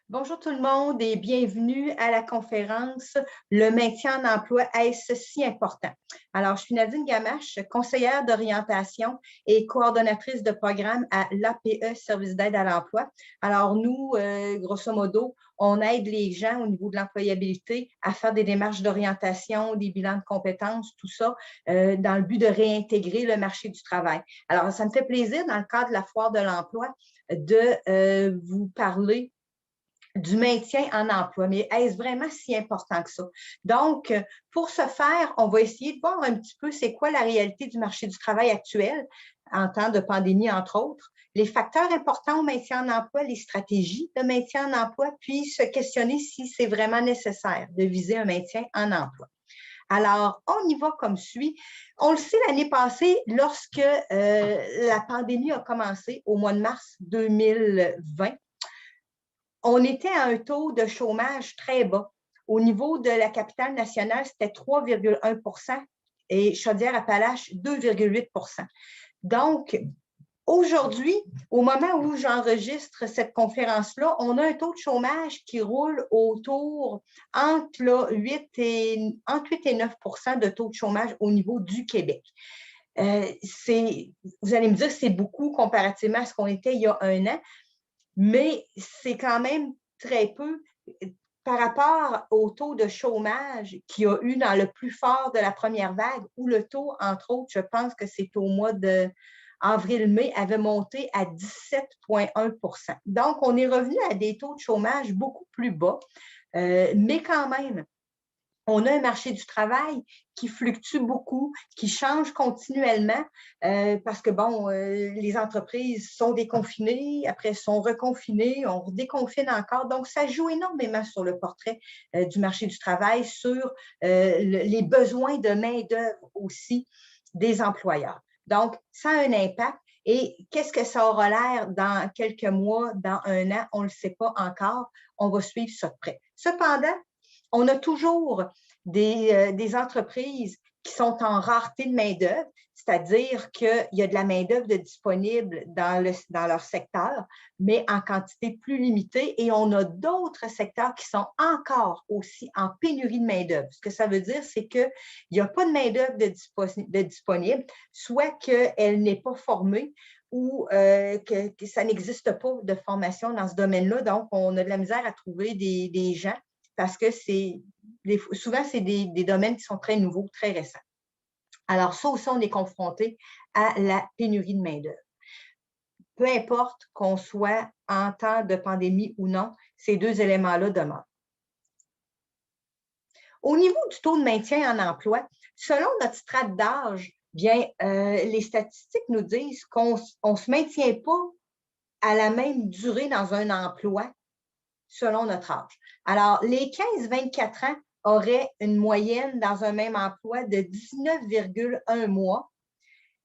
Bonjour tout le monde et bienvenue à la conférence Le maintien en emploi, est-ce si important? Alors, je suis Nadine Gamache, conseillère d'orientation et coordonnatrice de programme à l'APE Service d'aide à l'emploi. Alors, nous, grosso modo, on aide les gens au niveau de l'employabilité à faire des démarches d'orientation, des bilans de compétences, tout ça, dans le but de réintégrer le marché du travail. Alors, ça me fait plaisir, dans le cadre de la foire de l'emploi, de vous parler du maintien en emploi. Mais est-ce vraiment si important que ça? Donc, pour ce faire, on va essayer de voir un petit peu c'est quoi la réalité du marché du travail actuel en temps de pandémie, entre autres, les facteurs importants au maintien en emploi, les stratégies de maintien en emploi, puis se questionner si c'est vraiment nécessaire de viser un maintien en emploi. Alors, on y va comme suit. On le sait, l'année passée, lorsque la pandémie a commencé au mois de mars 2020, on était à un taux de chômage très bas. Au niveau de la capitale nationale, c'était 3,1 et Chaudière-Appalaches, 2,8 Donc, aujourd'hui, au moment où j'enregistre cette conférence-là, on a un taux de chômage qui roule autour entre 8 et 9 de taux de chômage au niveau du Québec. Vous allez me dire que c'est beaucoup comparativement à ce qu'on était il y a un an, mais c'est quand même très peu par rapport au taux de chômage qu'il y a eu dans le plus fort de la première vague, où le taux, entre autres, je pense que c'est au mois d'avril-mai, avait monté à 17,1 Donc, on est revenu à des taux de chômage beaucoup plus bas, mais quand même, on a un marché du travail qui fluctue beaucoup, qui change continuellement parce que, bon, les entreprises sont déconfinées, après sont reconfinées, on déconfine encore. Donc, ça joue énormément sur le portrait du marché du travail, sur les besoins de main-d'œuvre aussi des employeurs. Donc, ça a un impact. Et qu'est-ce que ça aura l'air dans quelques mois, dans un an? On ne le sait pas encore. On va suivre ça de près. Cependant, on a toujours des entreprises qui sont en rareté de main-d'œuvre, c'est-à-dire qu'il y a de la main-d'œuvre disponible dans leur secteur, mais en quantité plus limitée, et on a d'autres secteurs qui sont encore aussi en pénurie de main-d'œuvre. Ce que ça veut dire, c'est qu'il n'y a pas de main-d'œuvre de disponible, soit qu'elle n'est pas formée, ou que ça n'existe pas de formation dans ce domaine-là. Donc, on a de la misère à trouver des gens parce que souvent, c'est des domaines qui sont très nouveaux, très récents. Alors, ça aussi, on est confronté à la pénurie de main-d'œuvre. Peu importe qu'on soit en temps de pandémie ou non, ces deux éléments-là demeurent. Au niveau du taux de maintien en emploi, selon notre strate d'âge, bien, les statistiques nous disent qu'on ne se maintient pas à la même durée dans un emploi selon notre âge. Alors, les 15-24 ans auraient une moyenne dans un même emploi de 19,1 mois.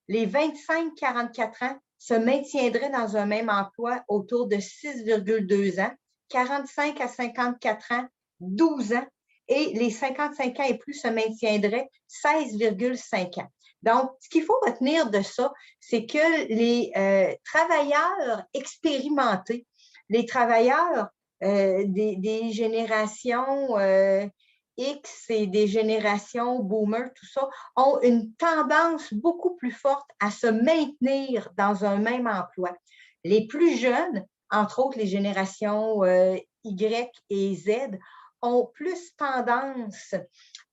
Les 25-44 ans se maintiendraient dans un même emploi autour de 6,2 ans. 45 à 54 ans, 12 ans. Et les 55 ans et plus se maintiendraient 16,5 ans. Donc, ce qu'il faut retenir de ça, c'est que les travailleurs expérimentés, les travailleurs des générations X et des générations boomers, tout ça, ont une tendance beaucoup plus forte à se maintenir dans un même emploi. Les plus jeunes, entre autres les générations Y et Z, ont plus tendance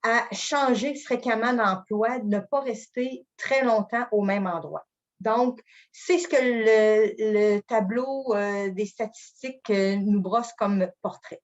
à changer fréquemment d'emploi, de ne pas rester très longtemps au même endroit. Donc, c'est ce que le tableau des statistiques nous brosse comme portrait.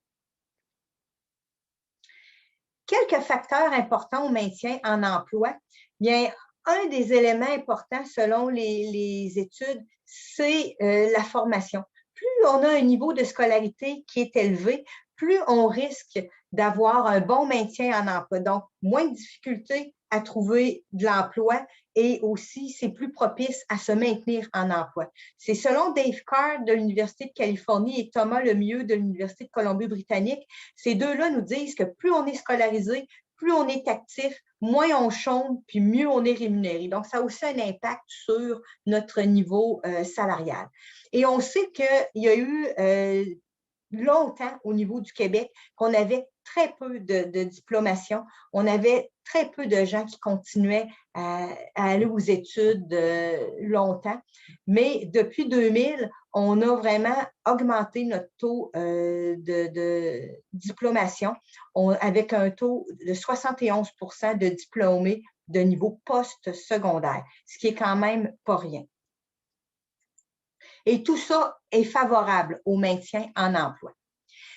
Quelques facteurs importants au maintien en emploi. Bien, un des éléments importants selon les études, c'est la formation. Plus on a un niveau de scolarité qui est élevé, plus on risque d'avoir un bon maintien en emploi. Donc, moins de difficultés à trouver de l'emploi et aussi, c'est plus propice à se maintenir en emploi. C'est selon Dave Carr de l'Université de Californie et Thomas Lemieux de l'Université de Colombie-Britannique. Ces deux-là nous disent que plus on est scolarisé, plus on est actif, moins on chôme, puis mieux on est rémunéré. Donc, ça a aussi un impact sur notre niveau salarial. Et on sait qu'il y a eu longtemps au niveau du Québec qu'on avait très peu de diplomation. On avait très peu de gens qui continuaient à aller aux études longtemps. Mais depuis 2000, on a vraiment augmenté notre taux de diplomation avec un taux de 71 de diplômés de niveau post-secondaire, ce qui est quand même pas rien. Et tout ça est favorable au maintien en emploi.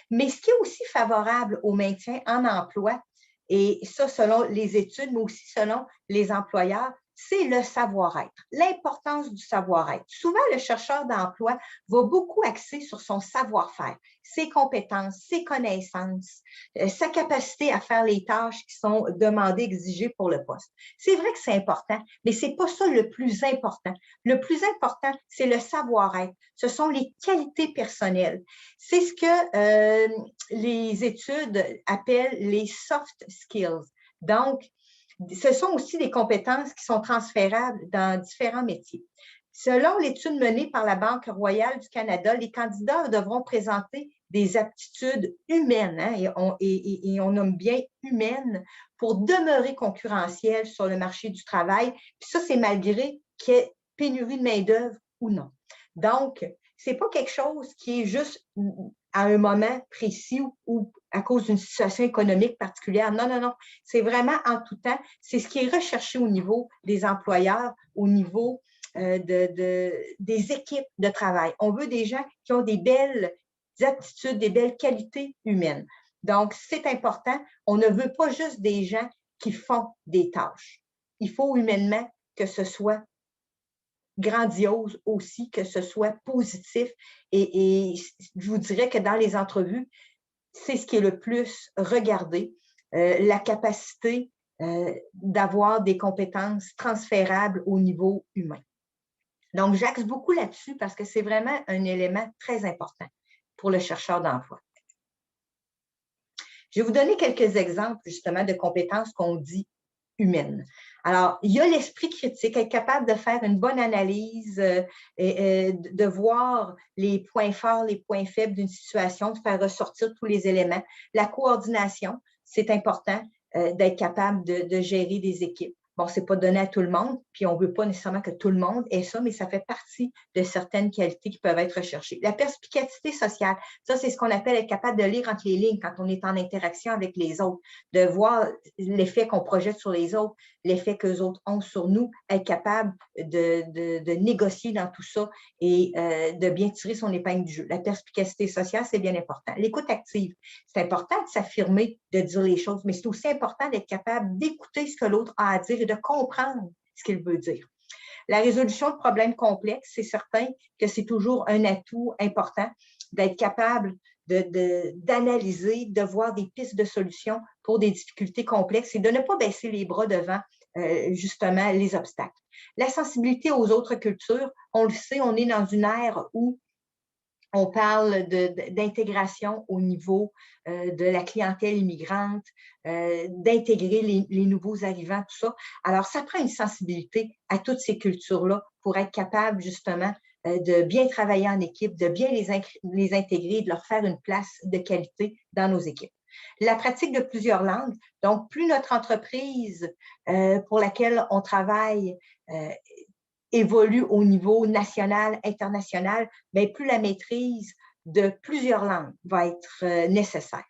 Mais ce qui est aussi favorable au maintien en emploi, et ça selon les études, mais aussi selon les employeurs, c'est le savoir-être, l'importance du savoir-être. Souvent, le chercheur d'emploi va beaucoup axer sur son savoir-faire, ses compétences, ses connaissances, sa capacité à faire les tâches qui sont demandées, exigées pour le poste. C'est vrai que c'est important, mais ce n'est pas ça le plus important. Le plus important, c'est le savoir-être. Ce sont les qualités personnelles. C'est ce que les études appellent les soft skills. Donc, ce sont aussi des compétences qui sont transférables dans différents métiers. Selon l'étude menée par la Banque royale du Canada, les candidats devront présenter des aptitudes humaines, hein, et on nomme bien humaines, pour demeurer concurrentiels sur le marché du travail. Puis ça, c'est malgré qu'il y ait pénurie de main-d'œuvre ou non. Donc, ce n'est pas quelque chose qui est juste à un moment précis ou à cause d'une situation économique particulière. Non, non, non. C'est vraiment en tout temps. C'est ce qui est recherché au niveau des employeurs, au niveau des équipes de travail. On veut des gens qui ont des belles aptitudes, des belles qualités humaines. Donc, c'est important. On ne veut pas juste des gens qui font des tâches. Il faut humainement que ce soit grandiose aussi, que ce soit positif. Et je vous dirais que dans les entrevues, c'est ce qui est le plus regardé, la capacité d'avoir des compétences transférables au niveau humain. Donc, j'axe beaucoup là-dessus parce que c'est vraiment un élément très important pour le chercheur d'emploi. Je vais vous donner quelques exemples justement de compétences qu'on dit humaines. Alors, il y a l'esprit critique, être capable de faire une bonne analyse, de voir les points forts, les points faibles d'une situation, de faire ressortir tous les éléments. La coordination, c'est important d'être capable de gérer des équipes. Bon, ce n'est pas donné à tout le monde, puis on ne veut pas nécessairement que tout le monde ait ça, mais ça fait partie de certaines qualités qui peuvent être recherchées. La perspicacité sociale, ça, c'est ce qu'on appelle être capable de lire entre les lignes quand on est en interaction avec les autres, de voir l'effet qu'on projette sur les autres, l'effet que les autres ont sur nous, être capable de négocier dans tout ça et de bien tirer son épingle du jeu. La perspicacité sociale, c'est bien important. L'écoute active, c'est important de s'affirmer, de dire les choses, mais c'est aussi important d'être capable d'écouter ce que l'autre a à dire et de comprendre ce qu'il veut dire. La résolution de problèmes complexes, c'est certain que c'est toujours un atout important d'être capable d'analyser, de voir des pistes de solutions pour des difficultés complexes et de ne pas baisser les bras devant justement les obstacles. La sensibilité aux autres cultures, on le sait, on est dans une ère où on parle d'intégration au niveau de la clientèle immigrante, d'intégrer les nouveaux arrivants, tout ça. Alors, ça prend une sensibilité à toutes ces cultures-là pour être capable justement de bien travailler en équipe, de bien les intégrer, de leur faire une place de qualité dans nos équipes. La pratique de plusieurs langues, donc plus notre entreprise pour laquelle on travaille évolue au niveau national, international, bien, plus la maîtrise de plusieurs langues va être nécessaire.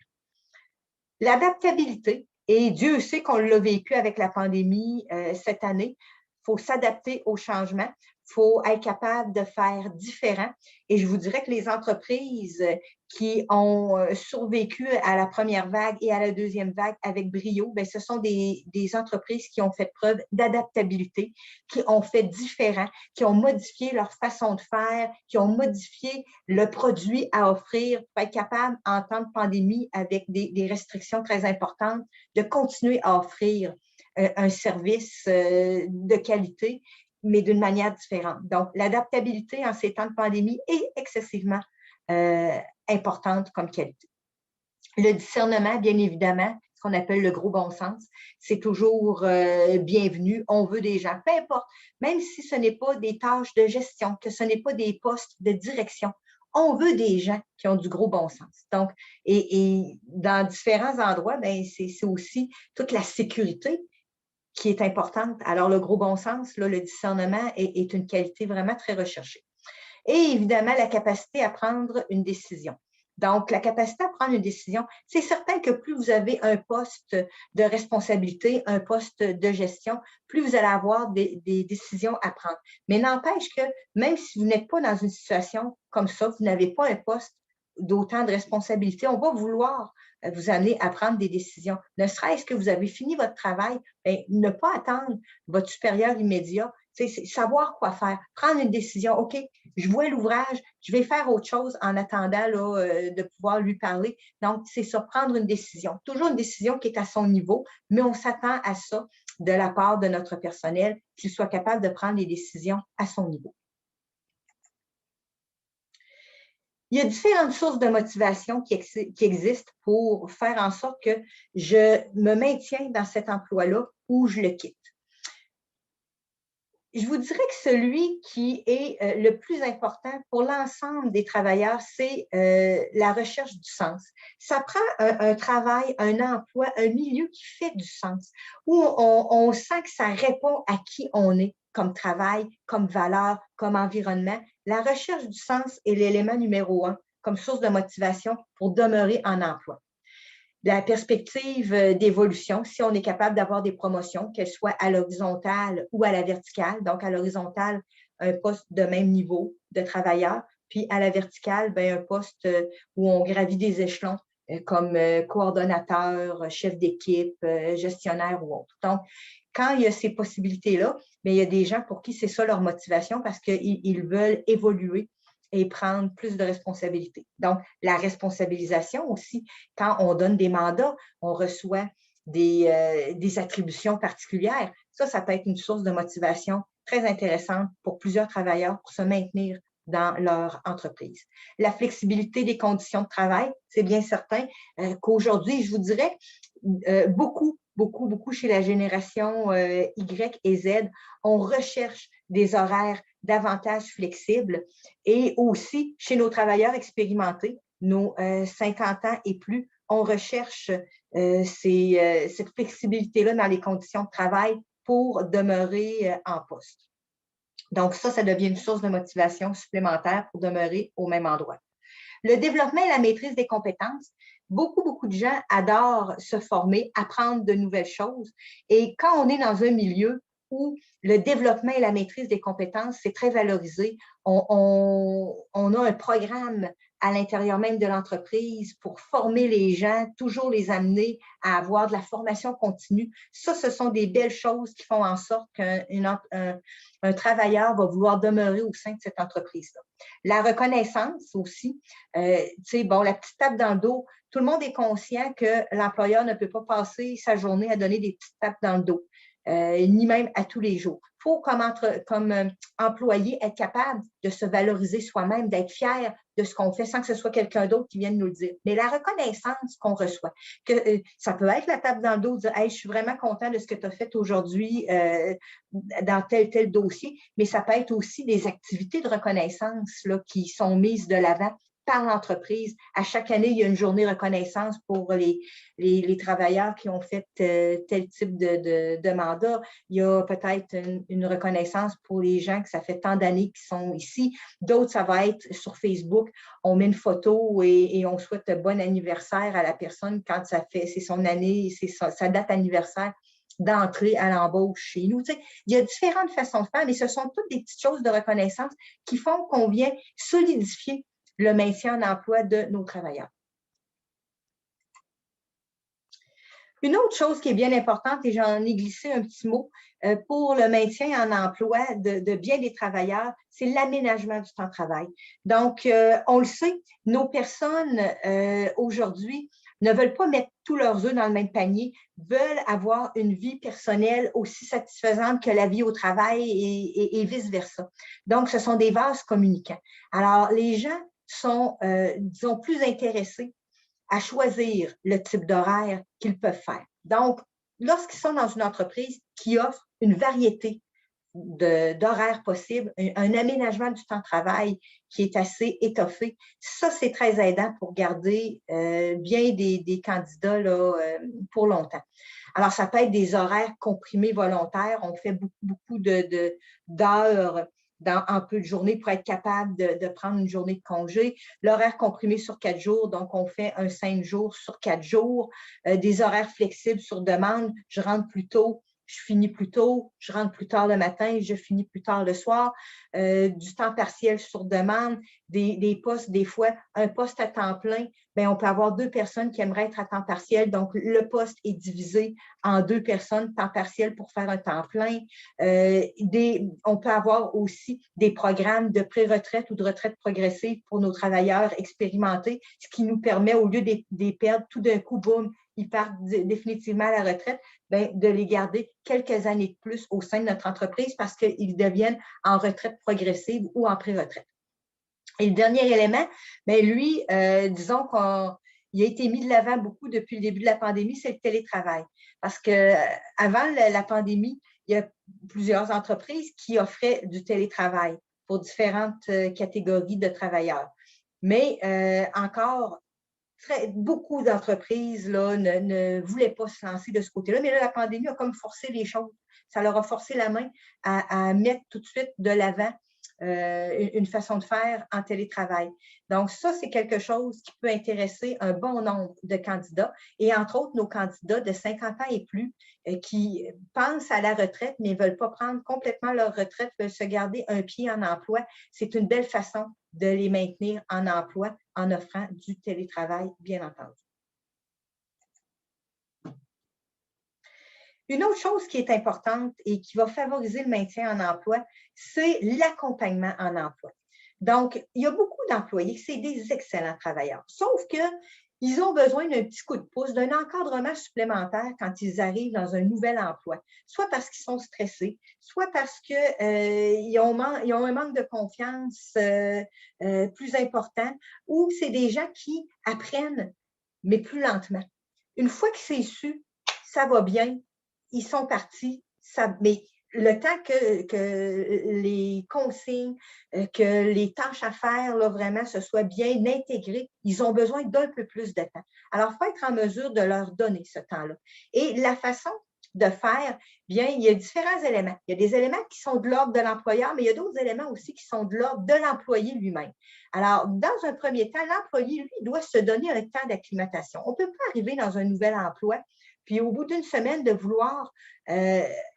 L'adaptabilité, et Dieu sait qu'on l'a vécu avec la pandémie cette année, il faut s'adapter au changement, il faut être capable de faire différent. Et je vous dirais que les entreprises qui ont survécu à la première vague et à la deuxième vague avec brio, bien, ce sont des entreprises qui ont fait preuve d'adaptabilité, qui ont fait différent, qui ont modifié leur façon de faire, qui ont modifié le produit à offrir pour être capable, en temps de pandémie, avec des restrictions très importantes, de continuer à offrir un service de qualité, mais d'une manière différente. Donc, l'adaptabilité en ces temps de pandémie est excessivement importante comme qualité. Le discernement, bien évidemment, ce qu'on appelle le gros bon sens, c'est toujours bienvenu. On veut des gens, peu importe, même si ce n'est pas des tâches de gestion, que ce n'est pas des postes de direction, on veut des gens qui ont du gros bon sens. Donc, et dans différents endroits, ben, c'est aussi toute la sécurité qui est importante. Alors, le gros bon sens, là, le discernement est une qualité vraiment très recherchée. Et évidemment, la capacité à prendre une décision. Donc, la capacité à prendre une décision, c'est certain que plus vous avez un poste de responsabilité, un poste de gestion, plus vous allez avoir des décisions à prendre. Mais n'empêche que même si vous n'êtes pas dans une situation comme ça, vous n'avez pas un poste d'autant de responsabilité, on va vouloir vous amener à prendre des décisions. Ne serait-ce que vous avez fini votre travail, bien, ne pas attendre votre supérieur immédiat, c'est savoir quoi faire, prendre une décision. OK, je vois l'ouvrage, je vais faire autre chose en attendant là, de pouvoir lui parler. Donc, c'est ça, prendre une décision. Toujours une décision qui est à son niveau, mais on s'attend à ça de la part de notre personnel, qu'il soit capable de prendre des décisions à son niveau. Il y a différentes sources de motivation qui existent pour faire en sorte que je me maintiens dans cet emploi-là ou je le quitte. Je vous dirais que celui qui est le plus important pour l'ensemble des travailleurs, c'est la recherche du sens. Ça prend un travail, un emploi, un milieu qui fait du sens, où on sent que ça répond à qui on est comme travail, comme valeur, comme environnement. La recherche du sens est l'élément numéro 1 comme source de motivation pour demeurer en emploi. La perspective d'évolution, si on est capable d'avoir des promotions, qu'elles soient à l'horizontale ou à la verticale. Donc, à l'horizontale, un poste de même niveau de travailleur, puis à la verticale, bien, un poste où on gravit des échelons comme coordonnateur, chef d'équipe, gestionnaire ou autre. Donc, quand il y a ces possibilités-là, bien, il y a des gens pour qui c'est ça leur motivation parce qu'ils veulent évoluer et prendre plus de responsabilités. Donc, la responsabilisation aussi, quand on donne des mandats, on reçoit des attributions particulières. Ça peut être une source de motivation très intéressante pour plusieurs travailleurs pour se maintenir dans leur entreprise. La flexibilité des conditions de travail, c'est bien certain qu'aujourd'hui, je vous dirais, beaucoup chez la génération Y et Z, on recherche des horaires davantage flexibles et aussi chez nos travailleurs expérimentés, nos 50 ans et plus, on recherche cette flexibilité-là dans les conditions de travail pour demeurer en poste. Donc, ça devient une source de motivation supplémentaire pour demeurer au même endroit. Le développement et la maîtrise des compétences, beaucoup de gens adorent se former, apprendre de nouvelles choses. Et quand on est dans un milieu où le développement et la maîtrise des compétences, c'est très valorisé, on a un programme à l'intérieur même de l'entreprise pour former les gens, toujours les amener à avoir de la formation continue. Ça, ce sont des belles choses qui font en sorte qu'un travailleur va vouloir demeurer au sein de cette entreprise-là. La reconnaissance aussi, bon, la petite tape dans le dos, tout le monde est conscient que l'employeur ne peut pas passer sa journée à donner des petites tapes dans le dos, ni même à tous les jours. Il faut, comme employé, être capable de se valoriser soi-même, d'être fier de ce qu'on fait sans que ce soit quelqu'un d'autre qui vienne nous le dire. Mais la reconnaissance qu'on reçoit, ça peut être la tape dans le dos, de dire hey, « je suis vraiment content de ce que tu as fait aujourd'hui dans tel dossier », mais ça peut être aussi des activités de reconnaissance là, qui sont mises de l'avant par l'entreprise. À chaque année, il y a une journée reconnaissance pour les travailleurs qui ont fait tel type de mandat. Il y a peut-être une reconnaissance pour les gens que ça fait tant d'années qu'ils sont ici. D'autres, ça va être sur Facebook. On met une photo et on souhaite bon anniversaire à la personne quand c'est son année, c'est sa date anniversaire d'entrée à l'embauche chez nous. Tu sais, il y a différentes façons de faire, mais ce sont toutes des petites choses de reconnaissance qui font qu'on vient solidifier le maintien en emploi de nos travailleurs. Une autre chose qui est bien importante, et j'en ai glissé un petit mot, pour le maintien en emploi de bien des travailleurs, c'est l'aménagement du temps de travail. Donc, on le sait, nos personnes aujourd'hui ne veulent pas mettre tous leurs œufs dans le même panier, veulent avoir une vie personnelle aussi satisfaisante que la vie au travail et vice-versa. Donc, ce sont des vases communicants. Alors, les gens sont, disons, plus intéressés à choisir le type d'horaire qu'ils peuvent faire. Donc, lorsqu'ils sont dans une entreprise qui offre une variété d'horaires possibles, un aménagement du temps de travail qui est assez étoffé. Ça, c'est très aidant pour garder bien des candidats là, pour longtemps. Alors, ça peut être des horaires comprimés volontaires. On fait beaucoup d'heures en peu de journées pour être capable de prendre une journée de congé. L'horaire comprimé sur 4 jours, donc on fait un 5 jours sur 4 jours. Des horaires flexibles sur demande. Je rentre plus tôt, je finis plus tôt, je rentre plus tard le matin, je finis plus tard le soir, du temps partiel sur demande, des postes, des fois, un poste à temps plein, bien, on peut avoir 2 personnes qui aimeraient être à temps partiel, donc le poste est divisé en 2 personnes, temps partiel pour faire un temps plein. On peut avoir aussi des programmes de pré-retraite ou de retraite progressive pour nos travailleurs expérimentés, ce qui nous permet, au lieu de les perdre tout d'un coup, boum, ils partent définitivement à la retraite, bien, de les garder quelques années de plus au sein de notre entreprise parce qu'ils deviennent en retraite progressive ou en pré-retraite. Et le dernier élément, bien, lui, disons qu'il a été mis de l'avant beaucoup depuis le début de la pandémie, c'est le télétravail. Parce qu'avant la pandémie, il y a plusieurs entreprises qui offraient du télétravail pour différentes catégories de travailleurs. Mais encore, beaucoup d'entreprises là, ne voulaient pas se lancer de ce côté-là, mais là, la pandémie a comme forcé les choses. Ça leur a forcé la main à mettre tout de suite de l'avant une façon de faire en télétravail. Donc, ça, c'est quelque chose qui peut intéresser un bon nombre de candidats et entre autres nos candidats de 50 ans et plus qui pensent à la retraite mais ne veulent pas prendre complètement leur retraite, veulent se garder un pied en emploi. C'est une belle façon de les maintenir en emploi en offrant du télétravail, bien entendu. Une autre chose qui est importante et qui va favoriser le maintien en emploi, c'est l'accompagnement en emploi. Donc, il y a beaucoup d'employés, c'est des excellents travailleurs, sauf qu'ils ont besoin d'un petit coup de pouce, d'un encadrement supplémentaire quand ils arrivent dans un nouvel emploi, soit parce qu'ils sont stressés, soit parce qu'ils ont un manque de confiance plus important, ou c'est des gens qui apprennent, mais plus lentement. Une fois que c'est su, ça va bien, ils sont partis, mais le temps que les consignes, que les tâches à faire, là, vraiment, se soient bien intégrées, ils ont besoin d'un peu plus de temps. Alors, il faut être en mesure de leur donner ce temps-là. Et la façon de faire, bien, il y a différents éléments. Il y a des éléments qui sont de l'ordre de l'employeur, mais il y a d'autres éléments aussi qui sont de l'ordre de l'employé lui-même. Alors, dans un premier temps, l'employé, lui, doit se donner un temps d'acclimatation. On ne peut pas arriver dans un nouvel emploi puis au bout d'une semaine, de vouloir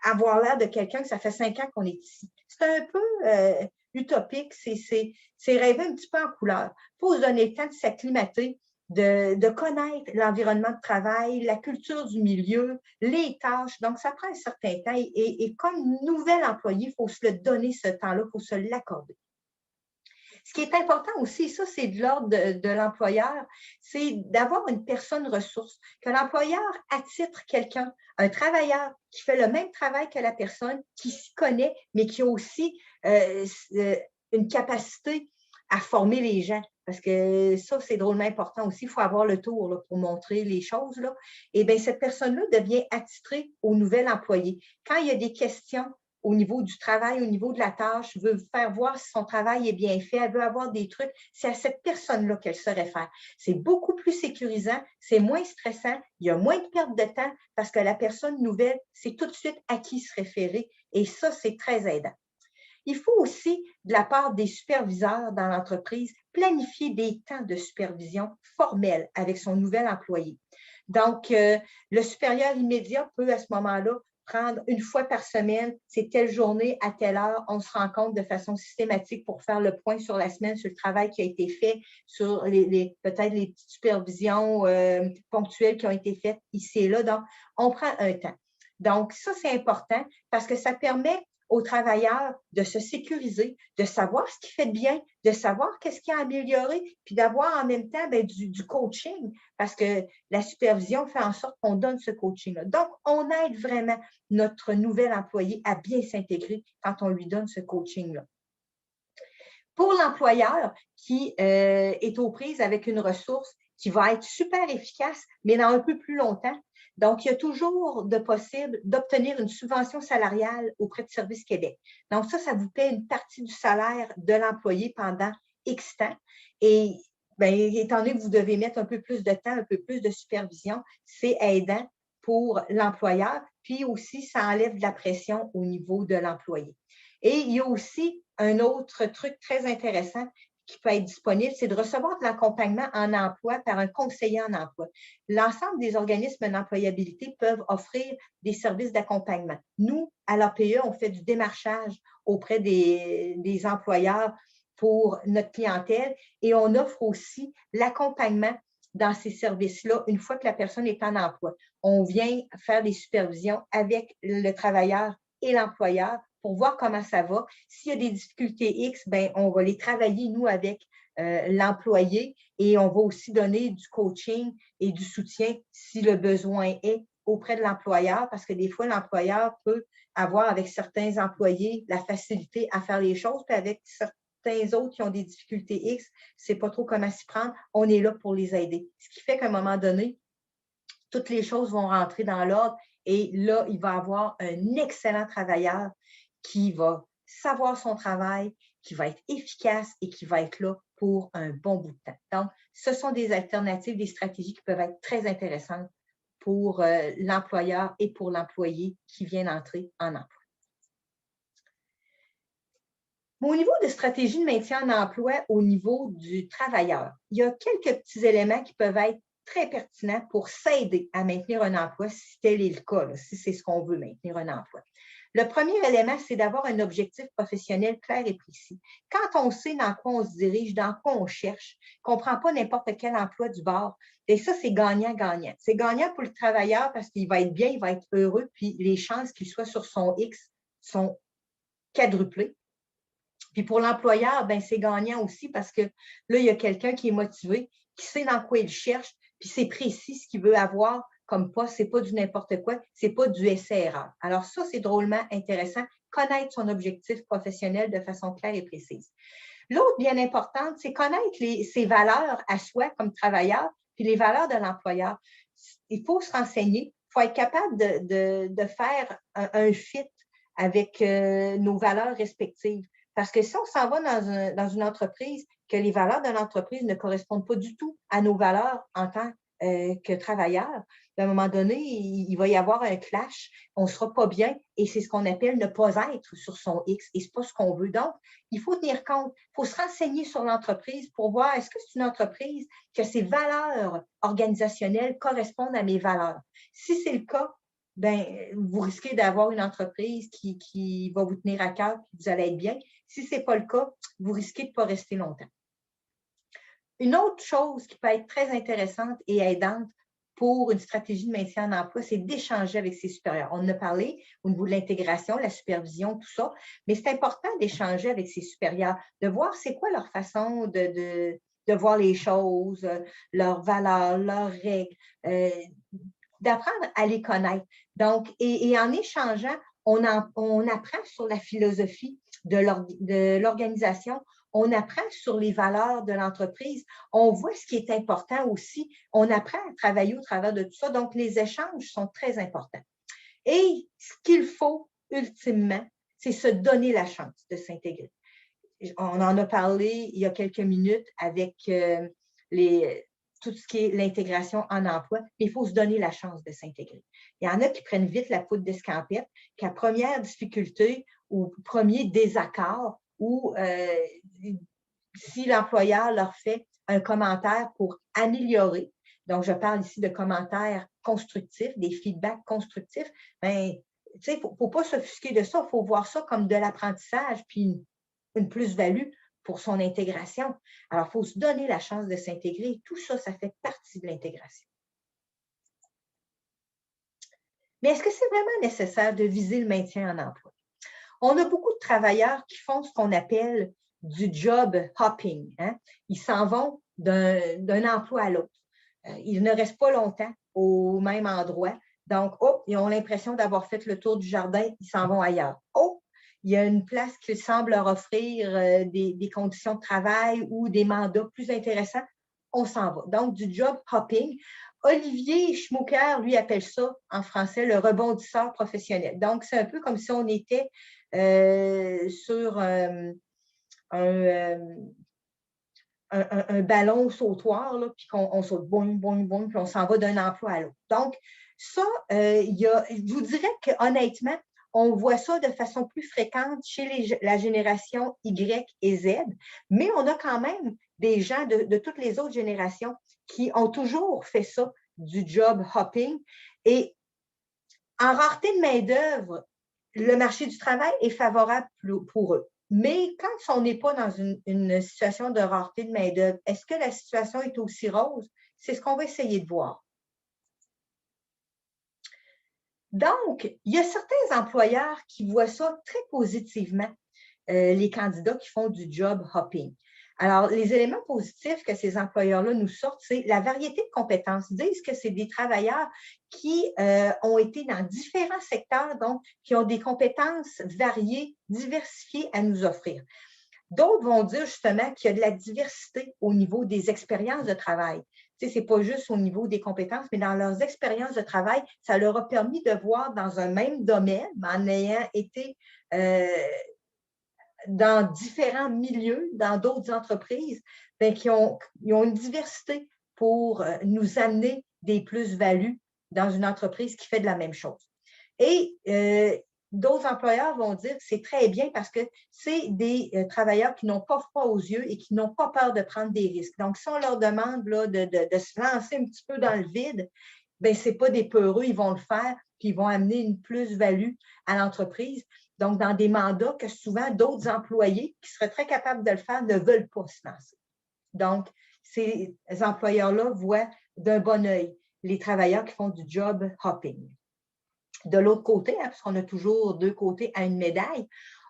avoir l'air de quelqu'un que ça fait 5 ans qu'on est ici. C'est un peu utopique, c'est rêver un petit peu en couleur. Il faut se donner le temps de s'acclimater, de connaître l'environnement de travail, la culture du milieu, les tâches. Donc, ça prend un certain temps et comme nouvel employé, il faut se le donner ce temps-là, il faut se l'accorder. Ce qui est important aussi, ça, c'est de l'ordre de l'employeur, c'est d'avoir une personne ressource, que l'employeur attitre quelqu'un, un travailleur qui fait le même travail que la personne, qui s'y connaît, mais qui a aussi une capacité à former les gens. Parce que ça, c'est drôlement important aussi. Il faut avoir le tour là, pour montrer les choses. Là. Et bien, cette personne-là devient attitrée au nouvel employé. Quand il y a des questions au niveau du travail, au niveau de la tâche, veut faire voir si son travail est bien fait, elle veut avoir des trucs, c'est à cette personne-là qu'elle se réfère. C'est beaucoup plus sécurisant, c'est moins stressant, il y a moins de perte de temps parce que la personne nouvelle, c'est tout de suite à qui se référer et ça, c'est très aidant. Il faut aussi, de la part des superviseurs dans l'entreprise, planifier des temps de supervision formels avec son nouvel employé. Donc, le supérieur immédiat peut à ce moment-là prendre une fois par semaine, c'est telle journée à telle heure, on se rencontre de façon systématique pour faire le point sur la semaine, sur le travail qui a été fait, sur peut-être les petites supervisions ponctuelles qui ont été faites ici et là. Donc, on prend un temps. Donc, ça, c'est important parce que ça permet aux travailleurs de se sécuriser, de savoir ce qui fait de bien, de savoir qu'est-ce qui a amélioré, puis d'avoir en même temps bien, du coaching, parce que la supervision fait en sorte qu'on donne ce coaching-là. Donc, on aide vraiment notre nouvel employé à bien s'intégrer quand on lui donne ce coaching-là. Pour l'employeur qui est aux prises avec une ressource qui va être super efficace, mais dans un peu plus longtemps, Donc, il y a toujours de possible d'obtenir une subvention salariale auprès de Service Québec. Donc, ça vous paie une partie du salaire de l'employé pendant X temps. Et bien, étant donné que vous devez mettre un peu plus de temps, un peu plus de supervision, c'est aidant pour l'employeur. Puis aussi, ça enlève de la pression au niveau de l'employé. Et il y a aussi un autre truc très intéressant qui peut être disponible, c'est de recevoir de l'accompagnement en emploi par un conseiller en emploi. L'ensemble des organismes d'employabilité peuvent offrir des services d'accompagnement. Nous, à l'APE, on fait du démarchage auprès des employeurs pour notre clientèle et on offre aussi l'accompagnement dans ces services-là une fois que la personne est en emploi. On vient faire des supervisions avec le travailleur et l'employeur pour voir comment ça va. S'il y a des difficultés X, bien, on va les travailler, nous, avec l'employé et on va aussi donner du coaching et du soutien si le besoin est auprès de l'employeur, parce que des fois, l'employeur peut avoir avec certains employés la facilité à faire les choses, puis avec certains autres qui ont des difficultés X, c'est pas trop comment s'y prendre, on est là pour les aider. Ce qui fait qu'à un moment donné, toutes les choses vont rentrer dans l'ordre et là, il va avoir un excellent travailleur qui va savoir son travail, qui va être efficace et qui va être là pour un bon bout de temps. Donc, ce sont des alternatives, des stratégies qui peuvent être très intéressantes pour l'employeur et pour l'employé qui vient d'entrer en emploi. Mais au niveau de stratégie de maintien en emploi au niveau du travailleur, il y a quelques petits éléments qui peuvent être très pertinents pour s'aider à maintenir un emploi si tel est le cas, là, si c'est ce qu'on veut, maintenir un emploi. Le premier élément, c'est d'avoir un objectif professionnel clair et précis. Quand on sait dans quoi on se dirige, dans quoi on cherche, qu'on ne prend pas n'importe quel emploi du bord, et ça, c'est gagnant-gagnant. C'est gagnant pour le travailleur parce qu'il va être bien, il va être heureux, puis les chances qu'il soit sur son X sont quadruplées. Puis pour l'employeur, ben c'est gagnant aussi parce que là, il y a quelqu'un qui est motivé, qui sait dans quoi il cherche, puis c'est précis ce qu'il veut avoir comme poste, c'est pas du n'importe quoi, c'est pas du essai-erreur. Alors ça, c'est drôlement intéressant, connaître son objectif professionnel de façon claire et précise. L'autre bien importante, c'est connaître ses valeurs à soi comme travailleur, puis les valeurs de l'employeur. Il faut se renseigner, il faut être capable de faire un fit avec nos valeurs respectives. Parce que si on s'en va dans une entreprise, que les valeurs de l'entreprise ne correspondent pas du tout à nos valeurs en tant que travailleurs, à un moment donné, il va y avoir un clash, on ne sera pas bien et c'est ce qu'on appelle ne pas être sur son X et ce n'est pas ce qu'on veut. Donc, il faut tenir compte, il faut se renseigner sur l'entreprise pour voir est-ce que c'est une entreprise que ses valeurs organisationnelles correspondent à mes valeurs. Si c'est le cas, ben, vous risquez d'avoir une entreprise qui va vous tenir à cœur et vous allez être bien. Si ce n'est pas le cas, vous risquez de ne pas rester longtemps. Une autre chose qui peut être très intéressante et aidante pour une stratégie de maintien en emploi, c'est d'échanger avec ses supérieurs. On en a parlé au niveau de l'intégration, la supervision, tout ça, mais c'est important d'échanger avec ses supérieurs, de voir c'est quoi leur façon de voir les choses, leurs valeurs, leurs règles, d'apprendre à les connaître. Donc, et en échangeant, on apprend sur la philosophie de l'organisation, on apprend sur les valeurs de l'entreprise, on voit ce qui est important aussi, on apprend à travailler au travers de tout ça. Donc, les échanges sont très importants. Et ce qu'il faut ultimement, c'est se donner la chance de s'intégrer. On en a parlé il y a quelques minutes avec tout ce qui est l'intégration en emploi, mais il faut se donner la chance de s'intégrer. Il y en a qui prennent vite la poudre d'escampette, qu'à première difficulté ou premier désaccord, ou si l'employeur leur fait un commentaire pour améliorer, donc je parle ici de commentaires constructifs, des feedbacks constructifs, bien, tu sais, il ne faut pas s'offusquer de ça, il faut voir ça comme de l'apprentissage, puis une plus-value pour son intégration. Alors, il faut se donner la chance de s'intégrer. Tout ça, ça fait partie de l'intégration. Mais est-ce que c'est vraiment nécessaire de viser le maintien en emploi? On a beaucoup de travailleurs qui font ce qu'on appelle du job hopping. Hein? Ils s'en vont d'un emploi à l'autre. Ils ne restent pas longtemps au même endroit. Donc, oh, ils ont l'impression d'avoir fait le tour du jardin, ils s'en vont ailleurs. Oh, il y a une place qui semble leur offrir des conditions de travail ou des mandats plus intéressants. on s'en va. Donc, du job hopping. Olivier Schmucker, lui, appelle ça en français le rebondisseur professionnel. Donc, c'est un peu comme si on était sur un ballon sautoir, là, puis qu'on saute, boing, boing, boing, puis on s'en va d'un emploi à l'autre. Donc, ça, je vous dirais que honnêtement, on voit ça de façon plus fréquente chez la génération Y et Z, mais on a quand même des gens de toutes les autres générations qui ont toujours fait ça, du job hopping. Et en rareté de main-d'œuvre, le marché du travail est favorable pour eux. Mais quand on n'est pas dans une situation de rareté de main-d'œuvre, est-ce que la situation est aussi rose? C'est ce qu'on va essayer de voir. Donc, il y a certains employeurs qui voient ça très positivement, les candidats qui font du job hopping. Alors, les éléments positifs que ces employeurs-là nous sortent, c'est la variété de compétences. Ils disent que c'est des travailleurs qui ont été dans différents secteurs, donc qui ont des compétences variées, diversifiées à nous offrir. D'autres vont dire justement qu'il y a de la diversité au niveau des expériences de travail. Tu sais, ce n'est pas juste au niveau des compétences, mais dans leurs expériences de travail, ça leur a permis de voir dans un même domaine, en ayant été dans différents milieux, dans d'autres entreprises, bien, ils ont une diversité pour nous amener des plus-values dans une entreprise qui fait de la même chose. Et d'autres employeurs vont dire que c'est très bien parce que c'est des travailleurs qui n'ont pas froid aux yeux et qui n'ont pas peur de prendre des risques. Donc, si on leur demande là, de se lancer un petit peu dans le vide, bien, ce n'est pas des peureux, ils vont le faire, puis ils vont amener une plus-value à l'entreprise. Donc, dans des mandats que souvent d'autres employés qui seraient très capables de le faire ne veulent pas se lancer. Donc, ces employeurs-là voient d'un bon œil les travailleurs qui font du job hopping. De l'autre côté, hein, parce qu'on a toujours deux côtés à une médaille,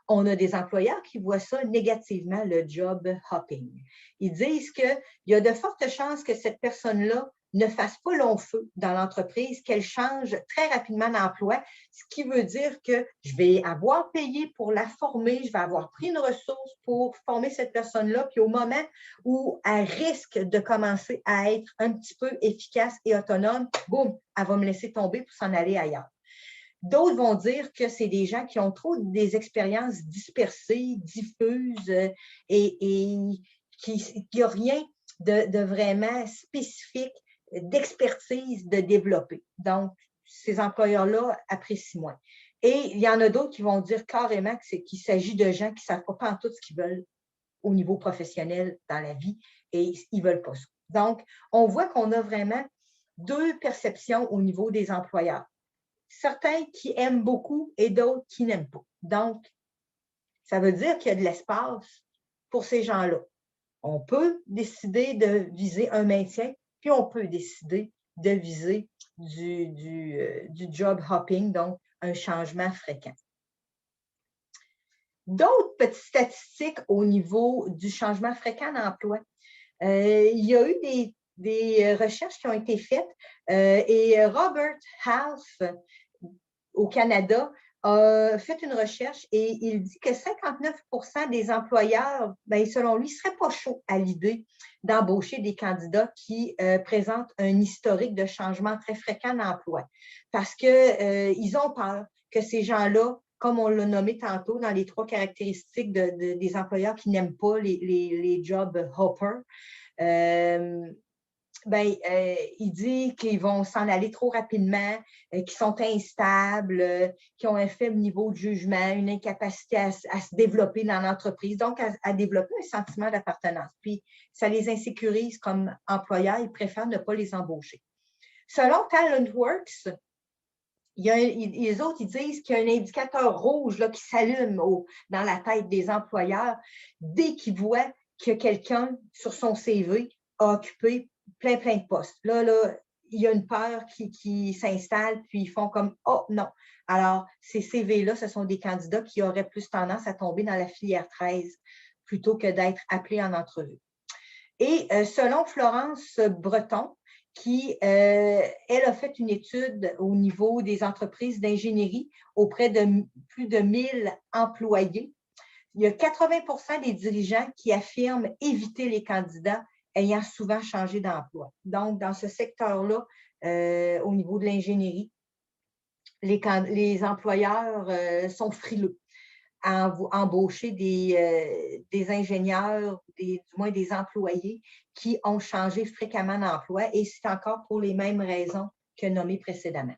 on a des employeurs qui voient ça négativement, le job hopping. Ils disent qu'il y a de fortes chances que cette personne-là ne fasse pas long feu dans l'entreprise, qu'elle change très rapidement d'emploi, ce qui veut dire que je vais avoir payé pour la former, je vais avoir pris une ressource pour former cette personne-là, puis au moment où elle risque de commencer à être un petit peu efficace et autonome, boum, elle va me laisser tomber pour s'en aller ailleurs. D'autres vont dire que c'est des gens qui ont trop des expériences dispersées, diffuses et qu'il n'y a rien de vraiment spécifique, d'expertise de développer. Donc, ces employeurs-là apprécient moins. Et il y en a d'autres qui vont dire carrément qu'il s'agit de gens qui ne savent pas pantoute ce qu'ils veulent au niveau professionnel dans la vie et ils ne veulent pas ça. Donc, on voit qu'on a vraiment deux perceptions au niveau des employeurs. Certains qui aiment beaucoup et d'autres qui n'aiment pas. Donc, ça veut dire qu'il y a de l'espace pour ces gens-là. On peut décider de viser un maintien, puis on peut décider de viser du job hopping, donc un changement fréquent. D'autres petites statistiques au niveau du changement fréquent d'emploi. Il y a eu des recherches qui ont été faites et Robert Half au Canada a fait une recherche et il dit que 59% des employeurs, bien, selon lui, ne seraient pas chauds à l'idée d'embaucher des candidats qui présentent un historique de changement très fréquent d'emploi parce qu'ils ont peur que ces gens-là, comme on l'a nommé tantôt dans les trois caractéristiques des employeurs qui n'aiment pas les jobs hopper, il dit qu'ils vont s'en aller trop rapidement, qu'ils sont instables, qu'ils ont un faible niveau de jugement, une incapacité à se développer dans l'entreprise, donc à développer un sentiment d'appartenance. Puis, ça les insécurise comme employeurs, ils préfèrent ne pas les embaucher. Selon TalentWorks, les autres, ils disent qu'il y a un indicateur rouge là, qui s'allume dans la tête des employeurs dès qu'ils voient que quelqu'un, sur son CV, a occupé plein de postes. Là, il y a une peur qui s'installe, puis ils font comme « Oh non! » Alors, ces CV-là, ce sont des candidats qui auraient plus tendance à tomber dans la filière 13 plutôt que d'être appelés en entrevue. Et selon Florence Breton, qui, elle, a fait une étude au niveau des entreprises d'ingénierie auprès de plus de 1000 employés, il y a 80% des dirigeants qui affirment éviter les candidats ayant souvent changé d'emploi. Donc, dans ce secteur-là, au niveau de l'ingénierie, les employeurs sont frileux à embaucher des ingénieurs, du moins des employés qui ont changé fréquemment d'emploi et c'est encore pour les mêmes raisons que nommées précédemment.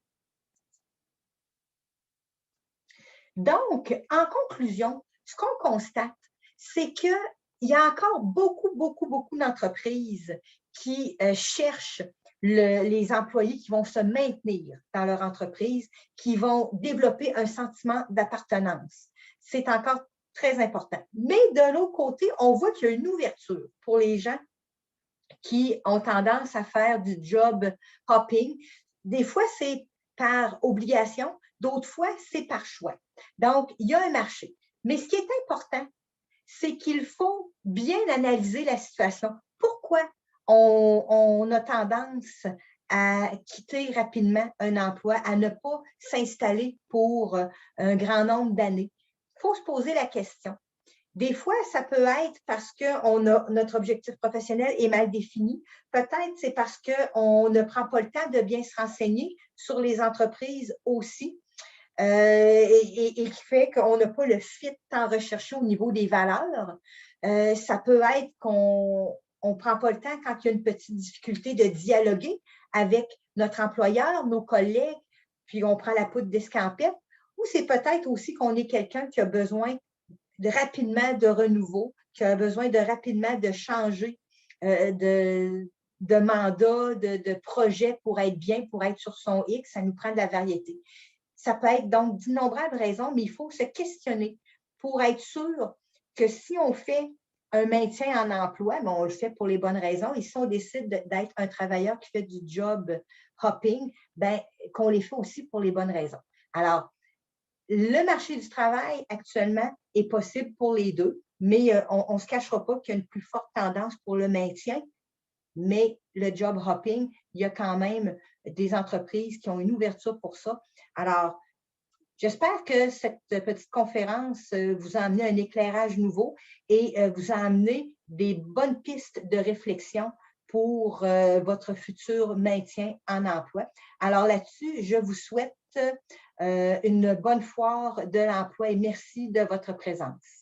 Donc, en conclusion, ce qu'on constate, c'est qu'il y a encore beaucoup d'entreprises qui cherchent les employés qui vont se maintenir dans leur entreprise, qui vont développer un sentiment d'appartenance. C'est encore très important. Mais de l'autre côté, on voit qu'il y a une ouverture pour les gens qui ont tendance à faire du job hopping. Des fois, c'est par obligation, d'autres fois, c'est par choix. Donc, il y a un marché. Mais ce qui est important, c'est qu'il faut bien analyser la situation. Pourquoi on a tendance à quitter rapidement un emploi, à ne pas s'installer pour un grand nombre d'années? Il faut se poser la question. Des fois, ça peut être parce que notre objectif professionnel est mal défini. Peut-être c'est parce qu'on ne prend pas le temps de bien se renseigner sur les entreprises aussi. Et qui fait qu'on n'a pas le fit tant recherché au niveau des valeurs. Ça peut être qu'on ne prend pas le temps quand il y a une petite difficulté de dialoguer avec notre employeur, nos collègues, puis on prend la poudre d'escampette. Ou c'est peut-être aussi qu'on est quelqu'un qui a besoin rapidement de renouveau, qui a besoin rapidement de changer de mandat, de projet pour être bien, pour être sur son X. Ça nous prend de la variété. Ça peut être donc d'innombrables raisons, mais il faut se questionner pour être sûr que si on fait un maintien en emploi, ben on le fait pour les bonnes raisons. Et si on décide d'être un travailleur qui fait du job hopping, ben, qu'on les fait aussi pour les bonnes raisons. Alors, le marché du travail actuellement est possible pour les deux, mais on ne se cachera pas qu'il y a une plus forte tendance pour le maintien, mais le job hopping, il y a quand même des entreprises qui ont une ouverture pour ça. Alors, j'espère que cette petite conférence vous a amené un éclairage nouveau et vous a amené des bonnes pistes de réflexion pour votre futur maintien en emploi. Alors là-dessus, je vous souhaite une bonne foire de l'emploi et merci de votre présence.